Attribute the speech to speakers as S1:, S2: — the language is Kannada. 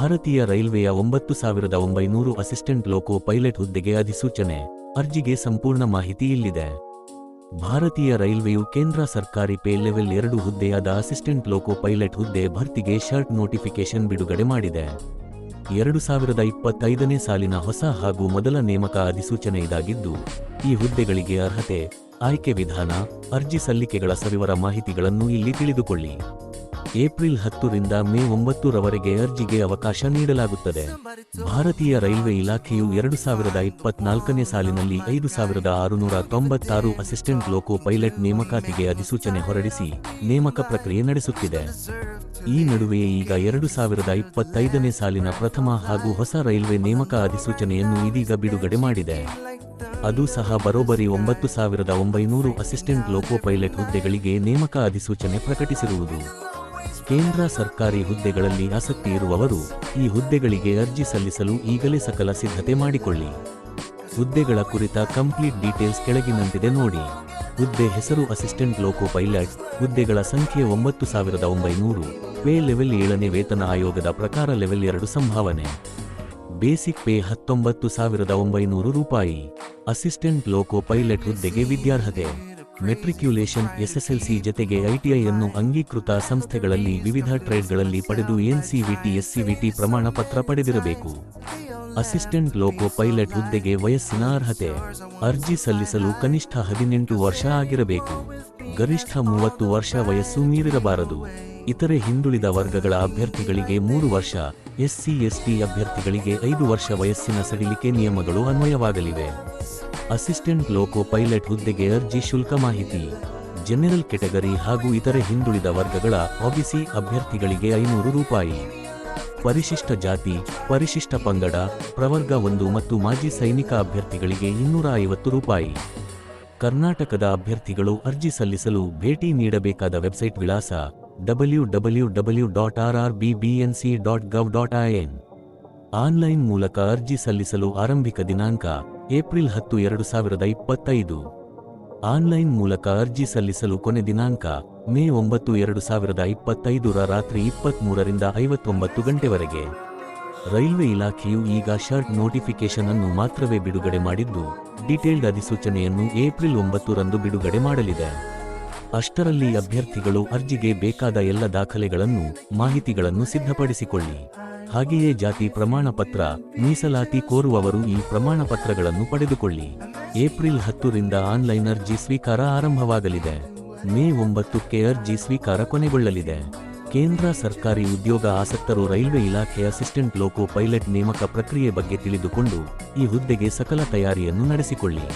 S1: ಭಾರತೀಯ ರೈಲ್ವೆಯ 9,900 ಅಸಿಸ್ಟೆಂಟ್ ಲೋಕೋ ಪೈಲಟ್ ಹುದ್ದೆಗೆ ಅಧಿಸೂಚನೆ. ಅರ್ಜಿಗೆ ಸಂಪೂರ್ಣ ಮಾಹಿತಿ ಇಲ್ಲಿದೆ. ಭಾರತೀಯ ರೈಲ್ವೆಯು ಕೇಂದ್ರ ಸರ್ಕಾರಿ ಪೇ ಲೆವೆಲ್ 2 ಹುದ್ದೆಯಾದ ಅಸಿಸ್ಟೆಂಟ್ ಲೋಕೋ ಪೈಲಟ್ ಹುದ್ದೆ ಭರ್ತಿಗೆ ಶಾರ್ಟ್ ನೋಟಿಫಿಕೇಶನ್ ಬಿಡುಗಡೆ ಮಾಡಿದೆ. 2025ನೇ ಸಾಲಿನ ಹೊಸ ಹಾಗೂ ಮೊದಲ ನೇಮಕ ಅಧಿಸೂಚನೆ ಇದಾಗಿದ್ದು, ಈ ಹುದ್ದೆಗಳಿಗೆ ಅರ್ಹತೆ, ಆಯ್ಕೆ ವಿಧಾನ, ಅರ್ಜಿ ಸಲ್ಲಿಕೆಗಳ ಸವಿವರ ಮಾಹಿತಿಗಳನ್ನು ಇಲ್ಲಿ ತಿಳಿದುಕೊಳ್ಳಿ. ಏಪ್ರಿಲ್ 10 ರಿಂದ ಮೇ 9 ರವರೆಗೆ ಅರ್ಜಿಗೆ ಅವಕಾಶ ನೀಡಲಾಗುತ್ತದೆ. ಭಾರತೀಯ ರೈಲ್ವೆ ಇಲಾಖೆಯು 2024ನೇ ಸಾಲಿನಲ್ಲಿ 5,696 ಅಸಿಸ್ಟೆಂಟ್ ಲೋಕೋ ಪೈಲಟ್ ನೇಮಕಾತಿಗೆ ಅಧಿಸೂಚನೆ ಹೊರಡಿಸಿ ನೇಮಕ ಪ್ರಕ್ರಿಯೆ ನಡೆಸುತ್ತಿದೆ. ಈ ನಡುವೆ ಈಗ 2025ನೇ ಸಾಲಿನ ಪ್ರಥಮ ಹಾಗೂ ಹೊಸ ರೈಲ್ವೆ ನೇಮಕ ಅಧಿಸೂಚನೆಯನ್ನು ಇದೀಗ ಬಿಡುಗಡೆ ಮಾಡಿದೆ. ಅದು ಸಹ ಬರೋಬ್ಬರಿ 9,900 ಅಸಿಸ್ಟೆಂಟ್ ಲೋಕೋ ಪೈಲಟ್ ಹುದ್ದೆಗಳಿಗೆ ನೇಮಕ ಅಧಿಸೂಚನೆ ಪ್ರಕಟಿಸಿರುವುದು. ಕೇಂದ್ರ ಸರ್ಕಾರಿ ಹುದ್ದೆಗಳಲ್ಲಿ ಆಸಕ್ತಿ ಇರುವವರು ಈ ಹುದ್ದೆಗಳಿಗೆ ಅರ್ಜಿ ಸಲ್ಲಿಸಲು ಈಗಲೇ ಸಕಲ ಸಿದ್ಧತೆ ಮಾಡಿಕೊಳ್ಳಿ. ಹುದ್ದೆಗಳ ಕುರಿತ ಕಂಪ್ಲೀಟ್ ಡೀಟೇಲ್ಸ್ ಕೆಳಗಿನಂತಿದೆ ನೋಡಿ. ಹುದ್ದೆ ಹೆಸರು ಅಸಿಸ್ಟೆಂಟ್ ಲೋಕೋ ಪೈಲಟ್. ಹುದ್ದೆಗಳ ಸಂಖ್ಯೆ 9,900. ಪೇ ಲೆವೆಲ್ 7ನೇ ವೇತನ ಆಯೋಗದ ಪ್ರಕಾರ ಲೆವೆಲ್ 2 ಸಂಭಾವನೆ. ಬೇಸಿಕ್ ಪೇ 19,900 ರೂಪಾಯಿ. ಅಸಿಸ್ಟೆಂಟ್ ಲೋಕೋ ಪೈಲಟ್ ಹುದ್ದೆಗೆ ವಿದ್ಯಾರ್ಹತೆ ಮೆಟ್ರಿಕ್ಯುಲೇಷನ್ SSLC ಜತೆಗೆ ITI-ಯನ್ನು ಅಂಗೀಕೃತ ಸಂಸ್ಥೆಗಳಲ್ಲಿ ವಿವಿಧ ಟ್ರೇಡ್ಗಳಲ್ಲಿ ಪಡೆದು NCVT SCVT ಪ್ರಮಾಣ ಪತ್ರ ಪಡೆದಿರಬೇಕು. ಅಸಿಸ್ಟೆಂಟ್ ಲೋಕೋ ಪೈಲಟ್ ಹುದ್ದೆಗೆ ವಯಸ್ಸಿನ ಅರ್ಹತೆ. ಅರ್ಜಿ ಸಲ್ಲಿಸಲು ಕನಿಷ್ಠ 18 ವರ್ಷ ಆಗಿರಬೇಕು. ಗರಿಷ್ಠ 30 ವರ್ಷ ವಯಸ್ಸು ಮೀರಿರಬಾರದು. ಇತರೆ ಹಿಂದುಳಿದ ವರ್ಗಗಳ ಅಭ್ಯರ್ಥಿಗಳಿಗೆ 3 ವರ್ಷ, SC ST ಅಭ್ಯರ್ಥಿಗಳಿಗೆ 5 ವರ್ಷ ವಯಸ್ಸಿನ ಸಡಿಲಿಕೆ ನಿಯಮಗಳು ಅನ್ವಯವಾಗಲಿವೆ. ಅಸಿಸ್ಟೆಂಟ್ ಲೋಕೋ ಪೈಲಟ್ ಹುದ್ದೆಗೆ ಅರ್ಜಿ ಶುಲ್ಕ ಮಾಹಿತಿ. ಜನರಲ್ ಕೆಟಗರಿ ಹಾಗೂ ಇತರೆ ಹಿಂದುಳಿದ ವರ್ಗಗಳ OBC ಅಭ್ಯರ್ಥಿಗಳಿಗೆ 500 ರೂಪಾಯಿ. ಪರಿಶಿಷ್ಟ ಜಾತಿ, ಪರಿಶಿಷ್ಟ ಪಂಗಡ, ಪ್ರವರ್ಗ 1 ಮತ್ತು ಮಾಜಿ ಸೈನಿಕ ಅಭ್ಯರ್ಥಿಗಳಿಗೆ 250 ರೂಪಾಯಿ. ಕರ್ನಾಟಕದ ಅಭ್ಯರ್ಥಿಗಳು ಅರ್ಜಿ ಸಲ್ಲಿಸಲು ಭೇಟಿ ನೀಡಬೇಕಾದ ವೆಬ್ಸೈಟ್ ವಿಳಾಸ www.rrbbnc.gov.in. ಆನ್ಲೈನ್ ಮೂಲಕ ಅರ್ಜಿ ಸಲ್ಲಿಸಲು ಆರಂಭಿಕ ದಿನಾಂಕ ಏಪ್ರಿಲ್ 10, 2025. ಆನ್ಲೈನ್ ಮೂಲಕ ಅರ್ಜಿ ಸಲ್ಲಿಸಲು ಕೊನೆ ದಿನಾಂಕ ಮೇ 9, 2025 ರಾತ್ರಿ 23 ರಿಂದ 59 ಗಂಟೆವರೆಗೆ. ರೈಲ್ವೆ ಇಲಾಖೆಯು ಈಗ ಶಾರ್ಟ್ ನೋಟಿಫಿಕೇಶನ್ ಅನ್ನು ಮಾತ್ರವೇ ಬಿಡುಗಡೆ ಮಾಡಿದ್ದು, ಡೀಟೇಲ್ಡ್ ಅಧಿಸೂಚನೆಯನ್ನು ಏಪ್ರಿಲ್ 9 ರಂದು ಬಿಡುಗಡೆ ಮಾಡಲಿದೆ. ಅಷ್ಟರಲ್ಲಿ ಅಭ್ಯರ್ಥಿಗಳು ಅರ್ಜಿಗೆ ಬೇಕಾದ ಎಲ್ಲ ದಾಖಲೆಗಳನ್ನು, ಮಾಹಿತಿಗಳನ್ನು ಸಿದ್ಧಪಡಿಸಿಕೊಳ್ಳಿ. ಹಾಗೆಯೇ ಜಾತಿ ಪ್ರಮಾಣ ಪತ್ರ, ಮೀಸಲಾತಿ ಕೋರುವವರು ಈ ಪ್ರಮಾಣ ಪತ್ರಗಳನ್ನು ಪಡೆದುಕೊಳ್ಳಿ. ಏಪ್ರಿಲ್ 10 ರಿಂದ ಆನ್ಲೈನ್ ಅರ್ಜಿ ಸ್ವೀಕಾರ ಆರಂಭವಾಗಲಿದೆ. ಮೇ 9ಕ್ಕೆ ಅರ್ಜಿ ಸ್ವೀಕಾರ ಕೊನೆಗೊಳ್ಳಲಿದೆ. ಕೇಂದ್ರ ಸರ್ಕಾರಿ ಉದ್ಯೋಗ ಆಸಕ್ತರು ರೈಲ್ವೆ ಇಲಾಖೆ ಅಸಿಸ್ಟೆಂಟ್ ಲೋಕೋ ಪೈಲಟ್ ನೇಮಕ ಪ್ರಕ್ರಿಯೆ ಬಗ್ಗೆ ತಿಳಿದುಕೊಂಡು ಈ ಹುದ್ದೆಗೆ ಸಕಲ ತಯಾರಿಯನ್ನು ನಡೆಸಿಕೊಳ್ಳಿ.